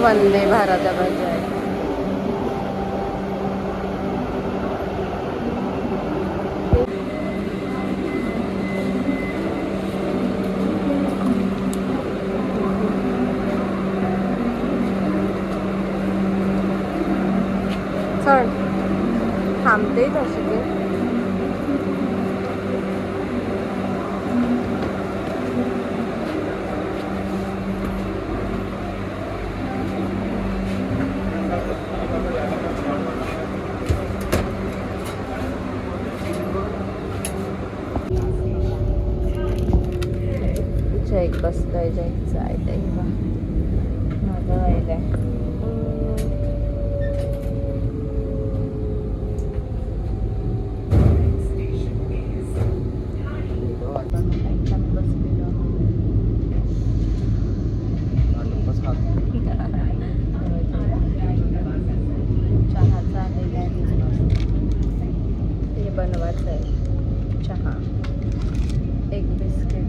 वंदे भारत भजी आहे. चढ थांबते तशी ते. जैक बसलाय. जैकचं आहे ते माझं व्हायला चहा चालेल आहे. हे बनवायचं आहे चहा. एक बिस्किट.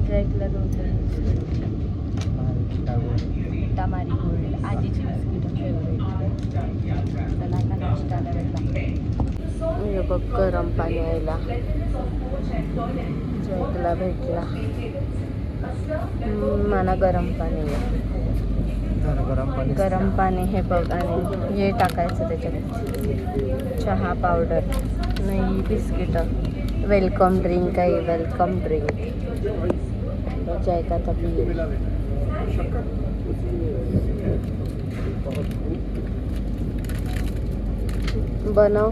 जैकला 2-3 बिस्किट. टमारी गोल्ड आजीची बिस्किट फेवरेट. त्याला आता नाश्त्याला भेटला. हे बघ गरम पाणी यायला. जैकला भेटला. मला गरम पाणी गरम पाणी हे बघ. आणि हे टाकायचं त्याच्यात. चहा पावडर नाही बिस्किट. वेलकम ड्रिंक आहे. Welcome drink. जैक आता पिईल. बनव.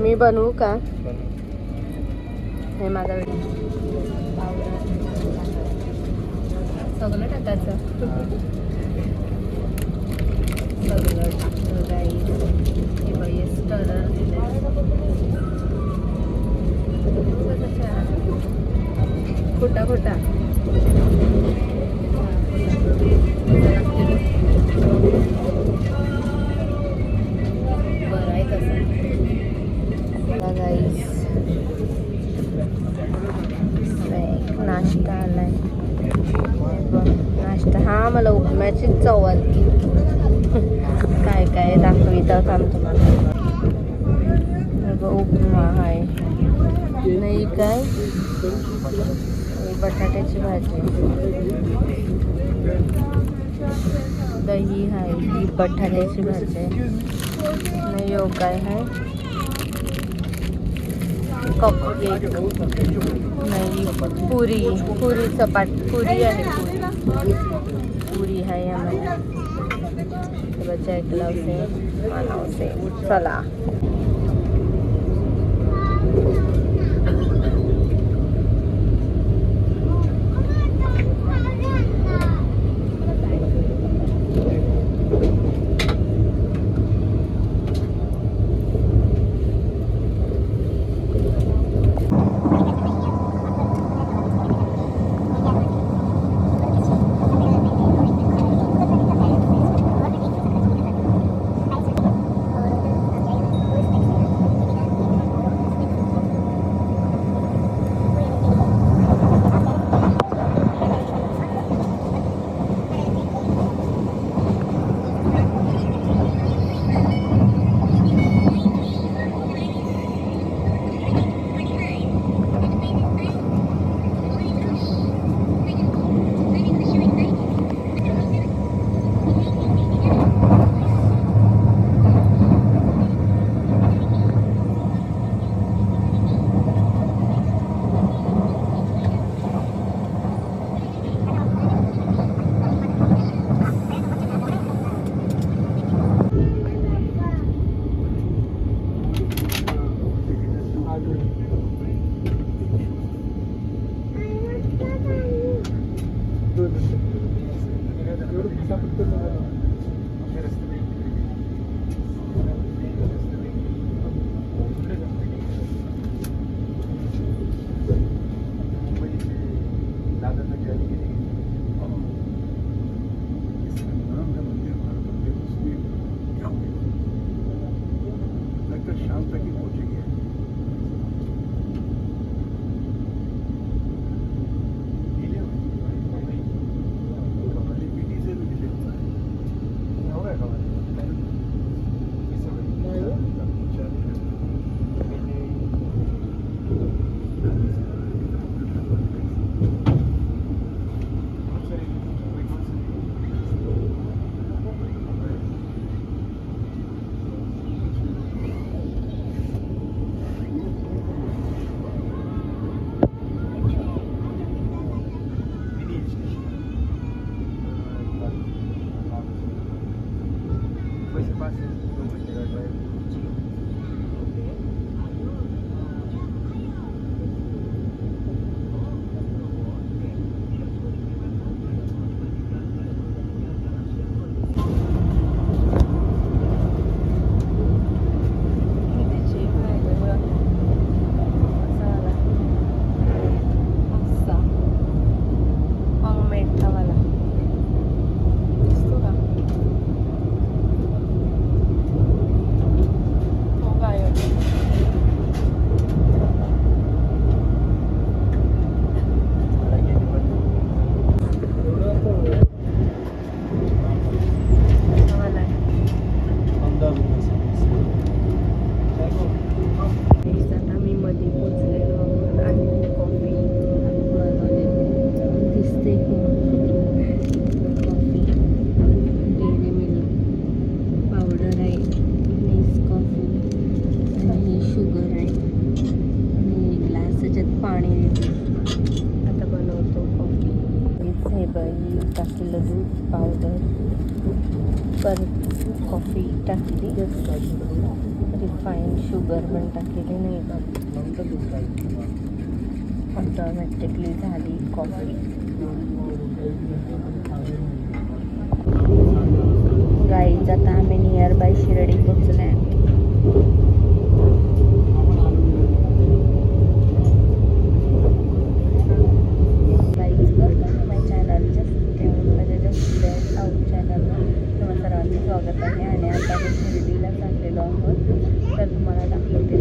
मी बनवू का? हे माझा सगळं टाकायचं. सगळं टाकलं जाईल. हे बाई स्टरर दिले. खोटा खोटा बरं आहे तसं. गाईस नाश्ता आलाय. नाश्ता हा मला उपम्याची चव आली. काय काय दाखविता थांब तुम्हाला. उपमा आहे. नाही काय बटाट्याची भाजी. दही आहे. ही बटाट्याची भाजी आहे. नाही हो काय आहे. कपकेक नाही. पुरी. पुरी चपाट पुरी आहे. पुरी आहे आम्हाला. बच्चा ऐकला उसे मला उसे. चला दही टाकलेलं, दूध पावडर, परत कॉफी टाकली, रिफाईंड शुगर पण टाकलेली नाही बघ. ऑटोमॅटिकली झाली कॉफी. गाईज आता आम्ही नियर बाय शिर्डी पोचले. स्वागत आहे. आणि आता मी शिर्डीला चाललेलो आहोत, तर तुम्हाला दाखवते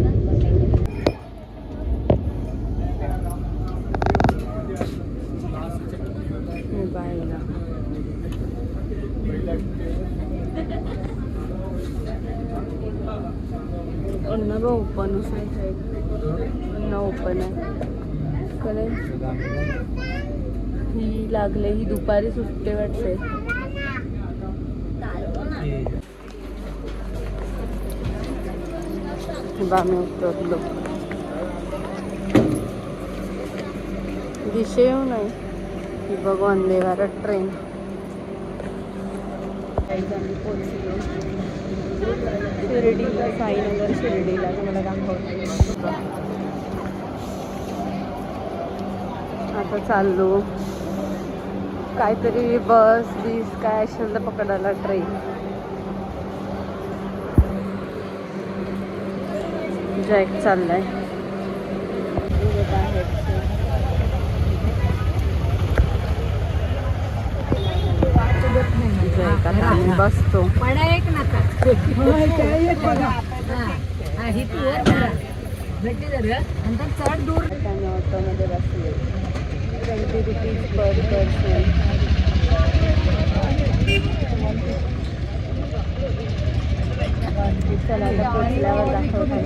बाईला. अन्न ओपन आहे, अन्न ओपन आहे कडे. ही लागले, ही दुपारी सुट्टे वाटते. आम्ही उतरलो. दिशे येऊ नाही ही बघ, वंदे भारत ट्रेन. आम्ही पोचलो शिर्डीला, साईनगर शिर्डीला. तुम्हाला दाखवतो. आता चाललो काहीतरी बस बीस काय असेल तर पकडायला ट्रेन. जॅक चाललाय. जॅक आता आम्ही बसतो. ऑटोमध्ये बसले. 20 रुपीज पर पर्सन. चला पोचल्यावर दाखवतो.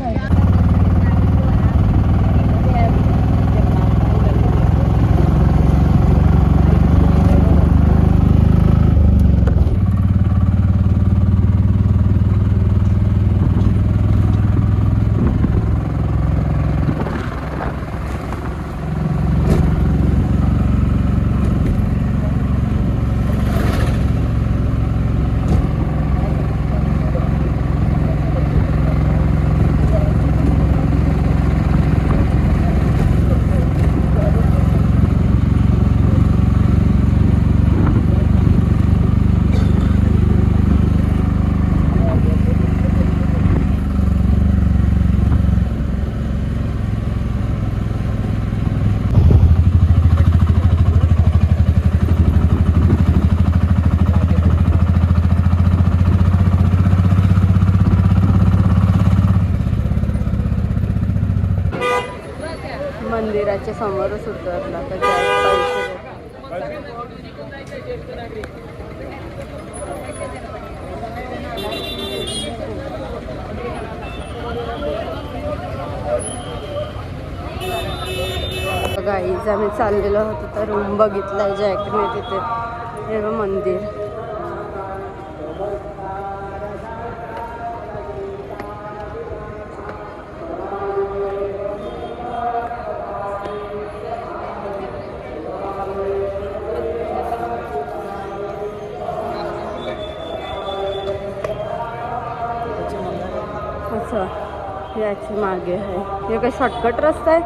मंदिराच्या समोरच उतरला तर गाईज आम्ही चाललेलो होतो तर रूम बघितलाय जॅकने तिथे. हे मंदिर. याची मागे आहे. हे काय शॉर्टकट रस्ता आहे?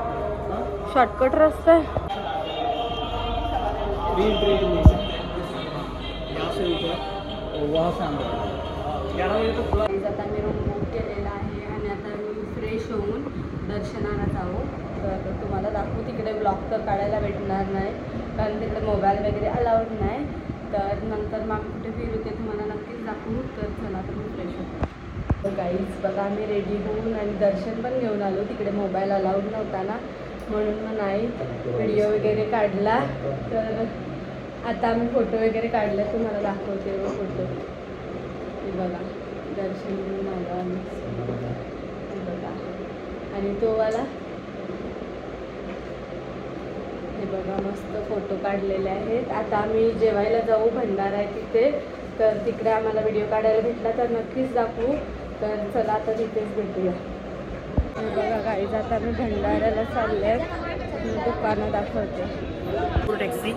शॉर्टकट रस्ता आहे. आता मी रूम बुक केलेला आहे आणि आता मी फ्रेश होऊन दर्शनाला जाऊ. तर तुम्हाला दाखवू. तिकडे ब्लॉग तर काढायला भेटणार नाही कारण तिकडे मोबाईल वगैरे अलाउड नाही. तर नंतर मग कुठे फिरू ते तुम्हाला नक्कीच दाखवू. तर चला तर मी फ्रेश होतो. गाईज बघा आम्ही रेडी होऊन आणि दर्शन पण घेऊन आलो. तिकडे मोबाईल अलाउड नव्हता ना म्हणून मग नाही व्हिडिओ वगैरे काढला. तर आता आम्ही फोटो वगैरे काढले, तुम्हाला दाखवते व फोटो. हे बघा दर्शन घेऊन आलो आम्ही. हे बघा आणि तो वाला हे बघा मस्त फोटो काढलेले आहेत. आता आम्ही जेवायला जाऊ. भंडारा आहे तिथे, तर तिकडे आम्हाला व्हिडिओ काढायला भेटला तर नक्कीच दाखवू. तर चला आता तिथेच भेटूया. बघा गाईज आता मी भंडाऱ्याला चालले. दुकानं दाखवते. टॅक्सी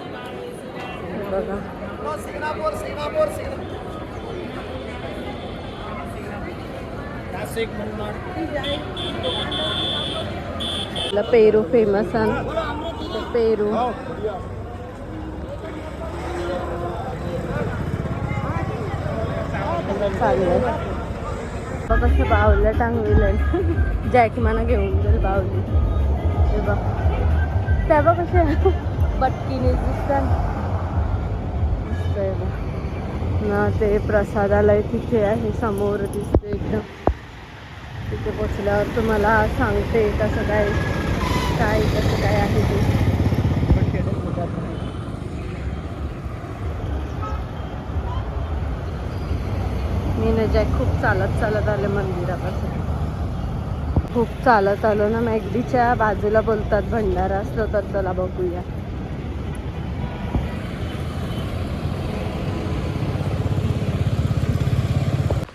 बघा पेरू फेमस आहे पेरू चाललंय कसं बावलं टांगलेलं जॅक मला घेऊन गेल बावली ते बघ त्या बघ कसे बटकीने दिसतात ना ते प्रसादालय तिथे आहे समोर दिसते एकदम तिथे पोचल्यावर तुम्हाला सांगते कसं काय काय कसं काय आहे ते मी ना जॅक खूप चालत आले मंदिरापासून खूप चालत आलो ना मॅगडीच्या बाजूला बोलतात भंडारा असतो तर चला बघूया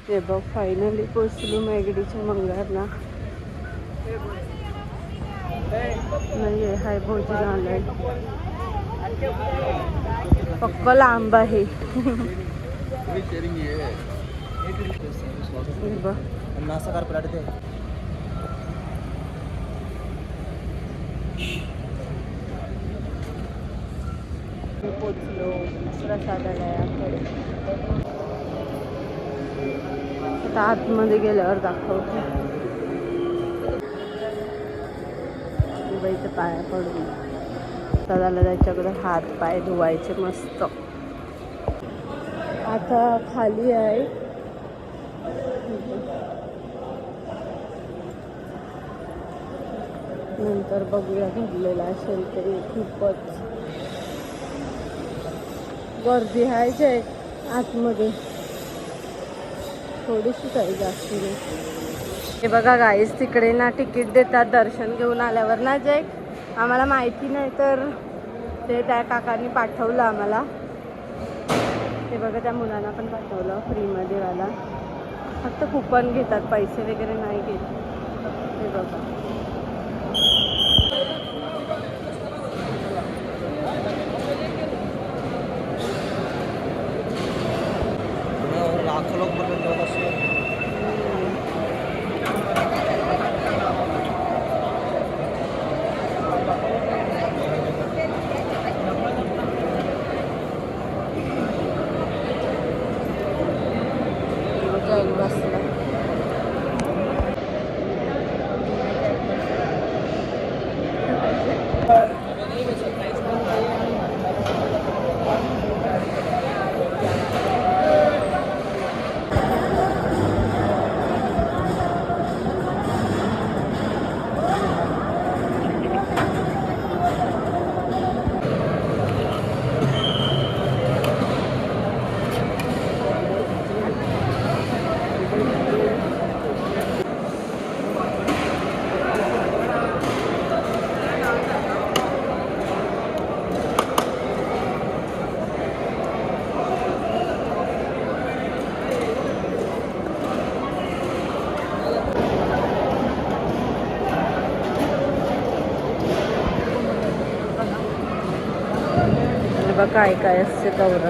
ते बघ फायनली पोचलो मॅगडीच्या मंगळारला नाही हाय भोजनालय पक्क लांब आहे पोचलो प्रसादालयाकडे आता आतमध्ये गेल्यावर दाखवतो इथं पाया पडून प्रसादाला त्याच्याकडे हात पाय धुवायचे मस्त आता खाली आहे नंतर बघूया घडलेला असेल तरी खूपच गर्दी आहे जे आतमध्ये थोडीशी काही जास्त नाही हे बघा गाईस तिकडे ना तिकीट देतात दर्शन घेऊन आल्यावर ना जे आम्हाला माहिती नाही तर ते त्या काकांनी पाठवलं आम्हाला ते बघा त्या मुलांना पण पाठवलं फ्रीमध्ये वाला फक्त कुपन घेतात पैसे वगैरे नाही घेत ते बघा लाखों लोग बसला काय काय असते कौरव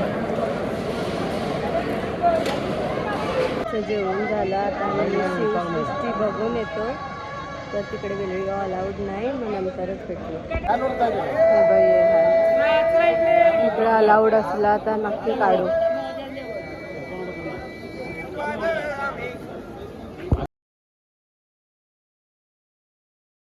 जेवण झालं आता शिवसृष्टी बघून येतो तर तिकडे व्हिडिओ अलाउड नाही मग नंतरच भेटलो इकडे अलाउड असला तर नक्की काढू